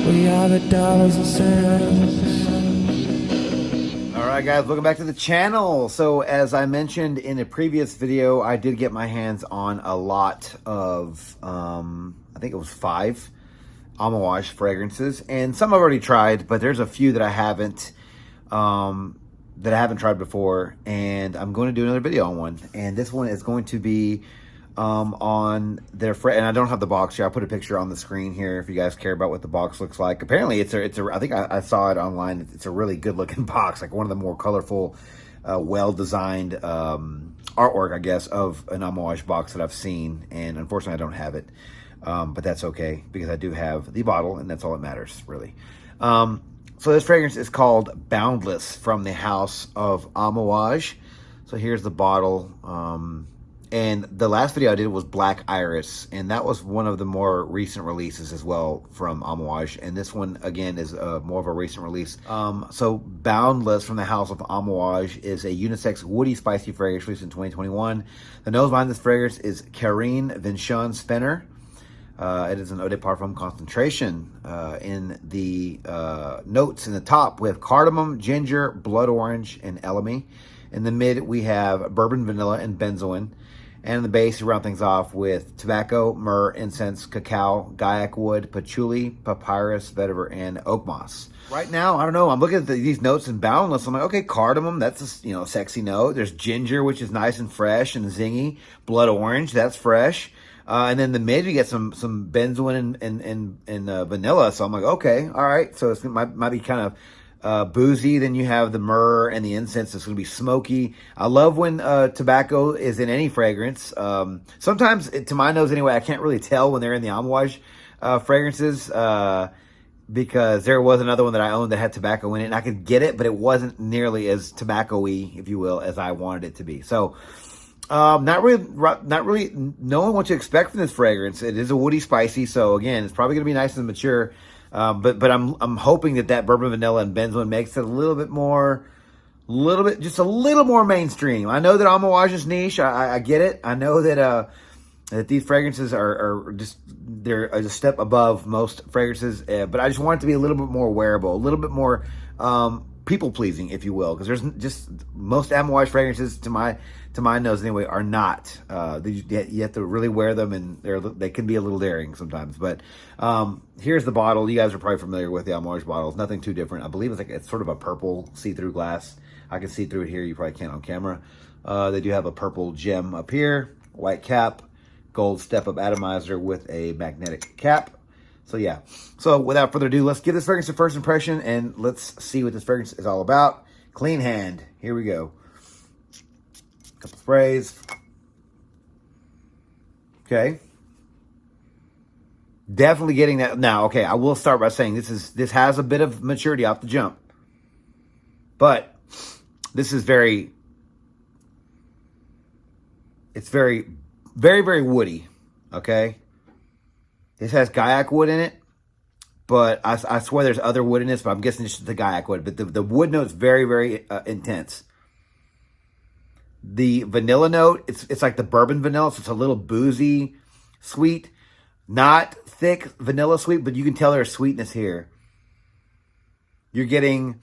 We are the dollars and cents. All right, guys, welcome back to the channel. So as I mentioned in a previous video, I did get my hands on a lot of, I think it was 5 Amouage fragrances, and some I've already tried, but there's a few that I haven't tried before, and I'm going to do another video on one. And this one is going to be on their and I don't have the box here. I'll put a picture on the screen here if you guys care about what the box looks like. Apparently it's a I think I saw it online. It's a really good looking box, like one of the more colorful, well designed artwork, I guess, of an Amouage box that I've seen. And unfortunately I don't have it, but that's okay because I do have the bottle, and that's all that matters, really. So this fragrance is called Boundless from the house of Amouage. So here's the bottle. And the last video I did was Black Iris, and that was one of the more recent releases as well from Amouage. And this one, again, is more of a recent release. So Boundless from the house of Amouage is a unisex woody spicy fragrance released in 2021. The nose behind this fragrance is Karine Vinchon Spener. It is an eau de parfum concentration. In the notes in the top, we have cardamom, ginger, blood orange, and elemi. In the mid, we have bourbon, vanilla, and benzoin. And in the base, you round things off with tobacco, myrrh, incense, cacao, gaiac wood, patchouli, papyrus, vetiver, and oak moss. Right now, I don't know. I'm looking at these notes in Boundless. I'm like, okay, cardamom, that's a sexy note. There's ginger, which is nice and fresh and zingy. Blood orange, that's fresh. And then the mid, you get some benzoin and vanilla. So I'm like, okay, all right. So it might be kind of boozy. Then you have the myrrh and the incense. It's going to be smoky. I love when tobacco is in any fragrance. Sometimes, to my nose anyway, I can't really tell when they're in the Amouage fragrances, because there was another one that I owned that had tobacco in it, and I could get it, but it wasn't nearly as tobacco-y, if you will, as I wanted it to be. So not really knowing what to expect from this fragrance. It is a woody spicy, so again, it's probably going to be nice and mature. But I'm hoping that bourbon, vanilla, and benzoin makes it just a little more mainstream. I know that Amouage is niche. I get it. I know that these fragrances are they're a step above most fragrances. But I just want it to be a little bit more wearable, a little bit more people pleasing, if you will, because there's just most Amouage fragrances to my nose anyway are not. You have to really wear them, and they can be a little daring sometimes. But here's the bottle. You guys are probably familiar with the Amouage bottles. Nothing too different. I believe it's sort of a purple see-through glass. I can see through it here. You probably can't on camera. They do have a purple gem up here, white cap, gold step-up atomizer with a magnetic cap. So yeah. So without further ado, let's give this fragrance a first impression, and let's see what this fragrance is all about. Clean hand. Here we go. Couple sprays. Okay. Definitely getting that. Now, okay, I will start by saying this has a bit of maturity off the jump. But this is very very, very woody. Okay. This has gaiac wood in it, but I swear there's other wood in this, but I'm guessing it's just the gaiac wood. But the wood note is very, very intense. The vanilla note, it's like the bourbon vanilla, so it's a little boozy, sweet, not thick vanilla sweet, but you can tell there's sweetness here. You're getting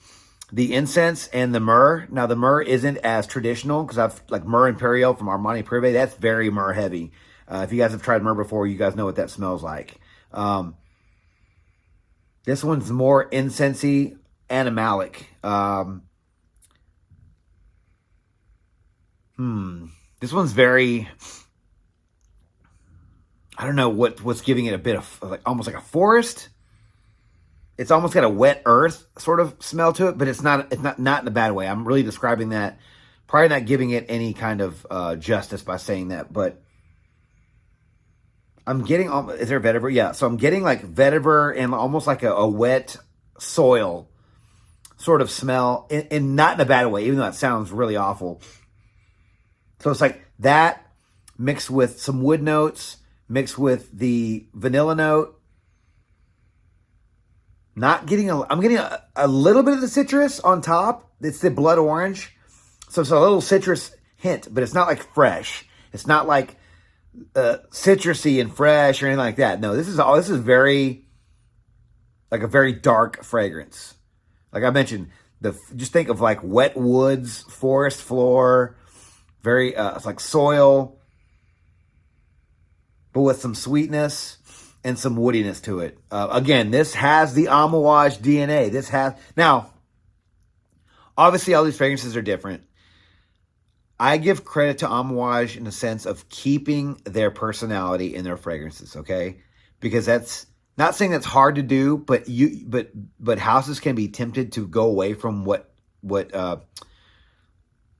the incense and the myrrh. Now, the myrrh isn't as traditional, because I've, like Myrrh Imperial from Armani Privé, that's very myrrh heavy. If you guys have tried myrrh before, you guys know what that smells like. This one's more incensey, animalic. This one's very, I don't know what's giving it a bit of almost like a forest. It's almost got a wet earth sort of smell to it, but it's not in a bad way. I'm really describing that, probably not giving it any kind of justice by saying that, but I'm getting, is there vetiver? Yeah, so I'm getting like vetiver and almost like a wet soil sort of smell, and not in a bad way, even though that sounds really awful. So it's like that mixed with some wood notes, mixed with the vanilla note. I'm getting a little bit of the citrus on top. It's the blood orange. So it's a little citrus hint, but it's not like fresh. It's not like citrusy and fresh or anything like that. No, this is very like a very dark fragrance. Like I mentioned, just think of like wet woods, forest floor, very it's like soil, but with some sweetness and some woodiness to it. Again, this has the Amouage DNA. This has now. Obviously, all these fragrances are different. I give credit to Amouage in the sense of keeping their personality in their fragrances, okay? Because that's not saying that's hard to do, but houses can be tempted to go away from what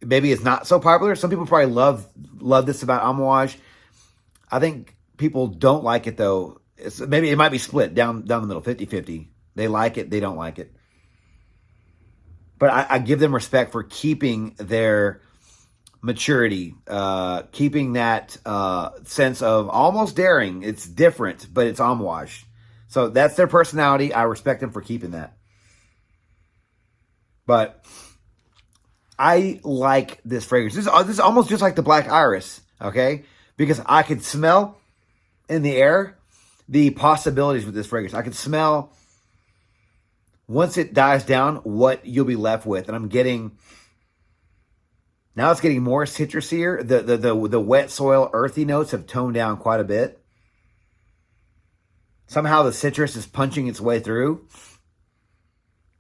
maybe is not so popular. Some people probably love this about Amouage. I think people don't like it though. Maybe it might be split down the middle, 50-50. They like it, they don't like it. But I give them respect for keeping their maturity, keeping that sense of almost daring. It's different, but it's Amouage. So that's their personality. I respect them for keeping that. But I like this fragrance. This is almost just like the Black Iris, okay? Because I could smell in the air the possibilities with this fragrance. I could smell, once it dies down, what you'll be left with. And I'm getting... Now it's getting more citrusier. The wet soil, earthy notes have toned down quite a bit. Somehow the citrus is punching its way through.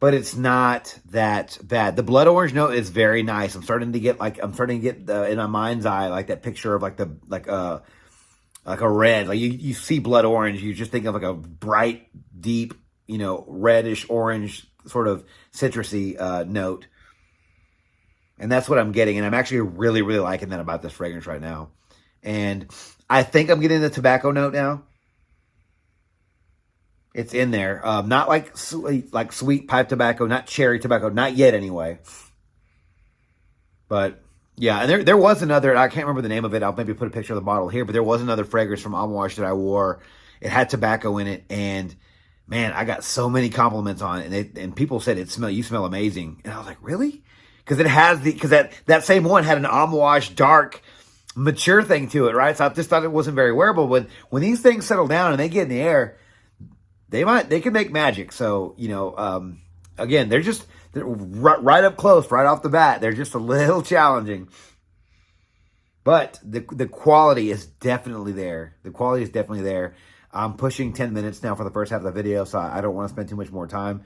But it's not that bad. The blood orange note is very nice. I'm starting to get in my mind's eye like that picture of like a red. Like you see blood orange, you just think of like a bright, deep, reddish orange sort of citrusy note. And that's what I'm getting. And I'm actually really, really liking that about this fragrance right now. And I think I'm getting the tobacco note now. It's in there. Not like sweet pipe tobacco, not cherry tobacco, not yet anyway. But yeah, and there was another, I can't remember the name of it. I'll maybe put a picture of the bottle here, but there was another fragrance from Amouage that I wore. It had tobacco in it, and man, I got so many compliments on it. And people said you smell amazing. And I was like, really? Because that same one had an Amouage dark, mature thing to it, right? So I just thought it wasn't very wearable. When these things settle down and they get in the air, they can make magic. So again, they're right up close, right off the bat. They're just a little challenging, but the quality is definitely there. The quality is definitely there. I'm pushing 10 minutes now for the first half of the video, so I don't want to spend too much more time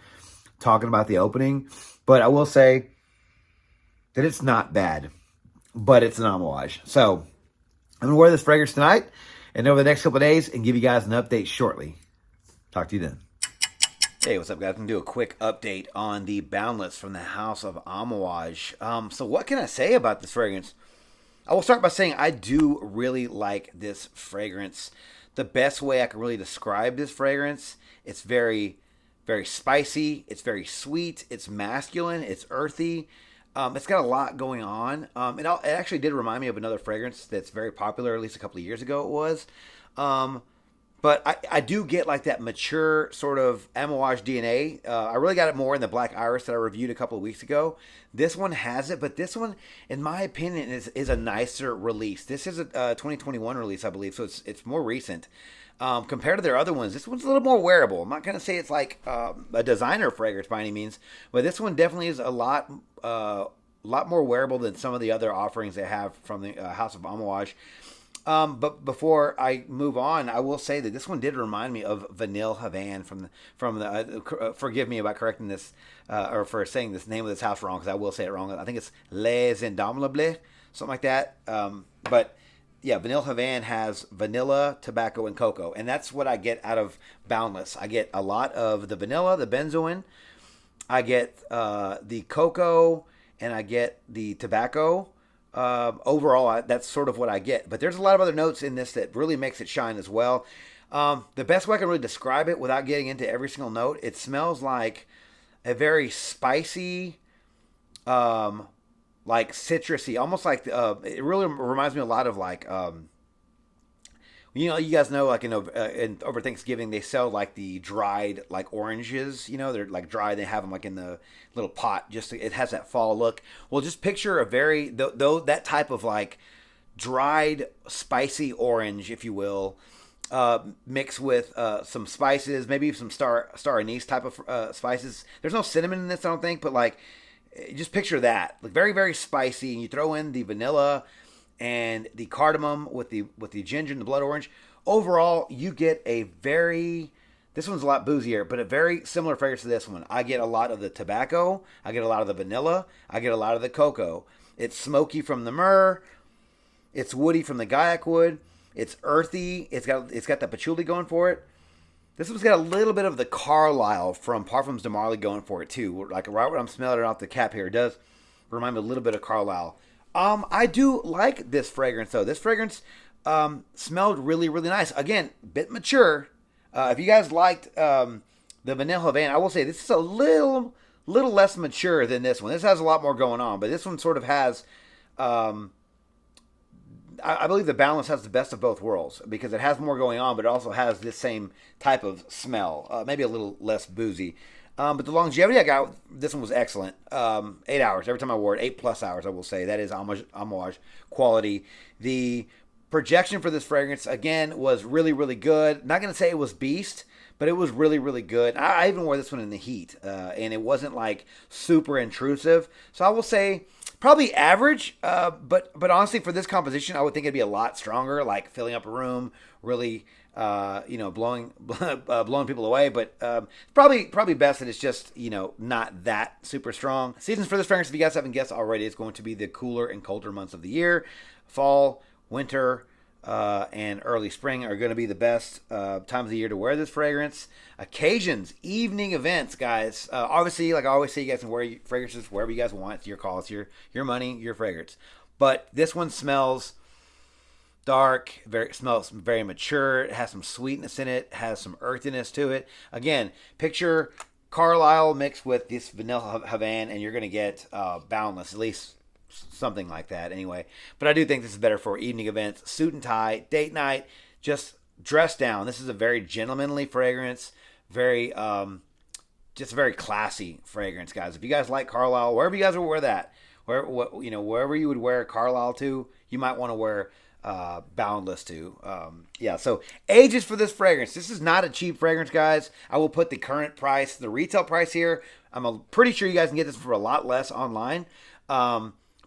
talking about the opening. But I will say that it's not bad, but it's an Amouage. So I'm going to wear this fragrance tonight and over the next couple of days and give you guys an update shortly. Talk to you then. Hey, what's up, guys? I'm going to do a quick update on the Boundless from the house of Amouage. So what can I say about this fragrance? I will start by saying I do really like this fragrance. The best way I can really describe this fragrance, it's very, very spicy. It's very sweet. It's masculine. It's earthy. It's got a lot going on. It actually did remind me of another fragrance that's very popular, at least a couple of years ago it was. But I do get like that mature sort of Amouage DNA. I really got it more in the Black Iris that I reviewed a couple of weeks ago. This one has it, but this one, in my opinion, is a nicer release. This is a 2021 release, I believe, so it's more recent. Compared to their other ones, this one's a little more wearable. I'm not going to say it's like a designer fragrance by any means, but this one definitely is a lot more wearable than some of the other offerings they have from the House of Amouage. But before I move on, I will say that this one did remind me of Vanille Havane from the forgive me about correcting this or for saying this name of this house wrong, because I will say it wrong. I think it's Les Indomptables, something like that. But yeah, Vanille Havane has vanilla, tobacco, and cocoa, and that's what I get out of Boundless. I get a lot of the vanilla, the benzoin. I get the cocoa, and I get the tobacco. Overall, that's sort of what I get. But there's a lot of other notes in this that really makes it shine as well. The best way I can really describe it without getting into every single note, it smells like a very spicy, like citrusy, almost like it really reminds me a lot of like you guys know, like over Thanksgiving they sell like the dried like oranges. They're like dry. They have them like in the little pot. It has that fall look. Well, just picture a very that type of like dried spicy orange, if you will, mixed with some spices, maybe some star anise type of spices. There's no cinnamon in this, I don't think, but like just picture that, like very very spicy, and you throw in the vanilla and the cardamom with the ginger and the blood orange. Overall, you get a very, this one's a lot boozier, but a very similar fragrance to this one. I get a lot of the tobacco, I get a lot of the vanilla, I get a lot of the cocoa. It's smoky from the myrrh, it's woody from the gaiac wood, it's earthy, it's got that patchouli going for it. This one's got a little bit of the Carlisle from Parfums de Marly going for it too. Like right when I'm smelling it off the cap here, it does remind me a little bit of Carlisle. I do like this fragrance though. This fragrance smelled really, really nice. Again, bit mature. If you guys liked the Vanilla Havana, I will say this is a little less mature than this one. This has a lot more going on, but this one sort of has. I believe the Boundless has the best of both worlds because it has more going on, but it also has this same type of smell, maybe a little less boozy. But the longevity I got, this one was excellent. 8 hours. Every time I wore it, 8+ hours, I will say. That is Amouage quality. The projection for this fragrance, again, was really, really good. Not going to say it was beast, but it was really, really good. I even wore this one in the heat, and it wasn't like super intrusive. So I will say probably average, but honestly, for this composition, I would think it'd be a lot stronger, like filling up a room, really, blowing people away. But probably best that it's just not that super strong. Seasons for this fragrance, if you guys haven't guessed already, it's going to be the cooler and colder months of the year. Fall, winter, and early spring are going to be the best times of the year to wear this fragrance. Occasions, evening events, guys. Obviously, like I always say, you guys can wear fragrances wherever you guys want. It's your call. It's your money, your fragrance. But this one smells dark, smells very mature. It has some sweetness in it. Has some earthiness to it. Again, picture Carlisle mixed with this Vanilla Havana, and you're going to get Boundless, at least something like that anyway. But I do think this is better for evening events, suit and tie, date night, just dress down. This is a very gentlemanly fragrance, very just a very classy fragrance, guys. If you guys like Carlisle, wherever you guys will wear that, wherever you would wear Carlisle to, you might want to wear Boundless to. So ages for this fragrance. This is not a cheap fragrance, guys. I will put the current price, the retail price here. I'm pretty sure you guys can get this for a lot less online.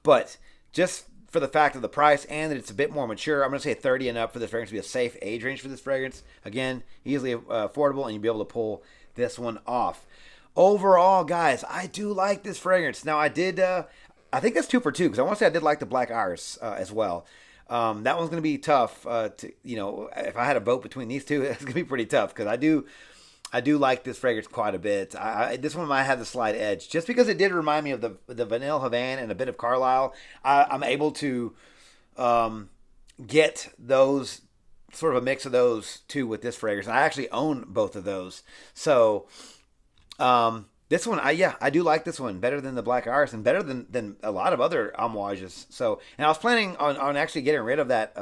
But just for the fact of the price and that it's a bit more mature, I'm going to say 30 and up for this fragrance to be a safe age range for this fragrance. Again, easily affordable, and you'll be able to pull this one off. Overall, guys, I do like this fragrance. Now, I think that's 2 for 2 because I want to say I did like the Black Iris as well. That one's going to be tough if I had a vote between these two, it's going to be pretty tough because I do like this fragrance quite a bit. This one might have the slight edge. Just because it did remind me of the Vanilla Havana and a bit of Carlisle, I'm able to get those, sort of a mix of those two with this fragrance. I actually own both of those. So this one, I do like this one better than the Black Iris and better than a lot of other Amouages. So, and I was planning on actually getting rid of that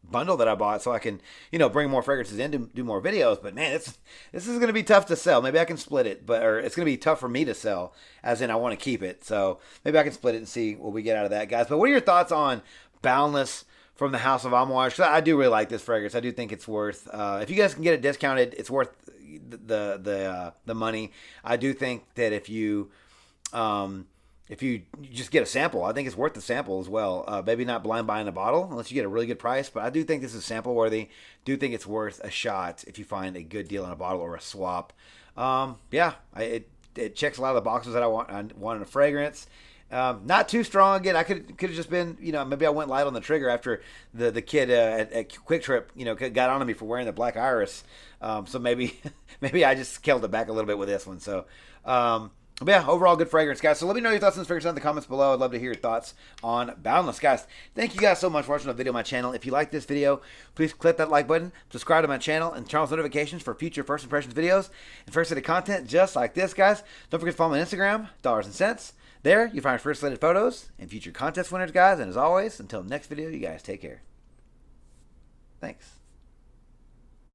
bundle that I bought so I can, bring more fragrances in to do more videos. But man, this is going to be tough to sell. Maybe I can split it, or it's going to be tough for me to sell, as in I want to keep it. So maybe I can split it and see what we get out of that, guys. But what are your thoughts on Boundless from the House of Amouage? Because I do really like this fragrance. I do think it's worth, if you guys can get it discounted, it's worth the money. I do think that if you just get a sample, I think it's worth the sample as well. Maybe not blind buying a bottle unless you get a really good price, but I do think this is sample worthy. Do think it's worth a shot if you find a good deal on a bottle or a swap. It checks a lot of the boxes that I want in a fragrance. Not too strong. Again, I could have just been, maybe I went light on the trigger after the kid at Quick Trip, got on me for wearing the Black Iris. So maybe I just scaled it back a little bit with this one. So, but yeah, overall good fragrance, guys. So let me know your thoughts on this fragrance in the comments below. I'd love to hear your thoughts on Boundless, guys. Thank you guys so much for watching the video on my channel. If you like this video, please click that like button, subscribe to my channel, and turn on notifications for future First Impressions videos and first set of content just like this, guys. Don't forget to follow me on Instagram, Dollars and Cents. There, you find first slated photos and future contest winners, guys. And as always, until next video, you guys take care. Thanks.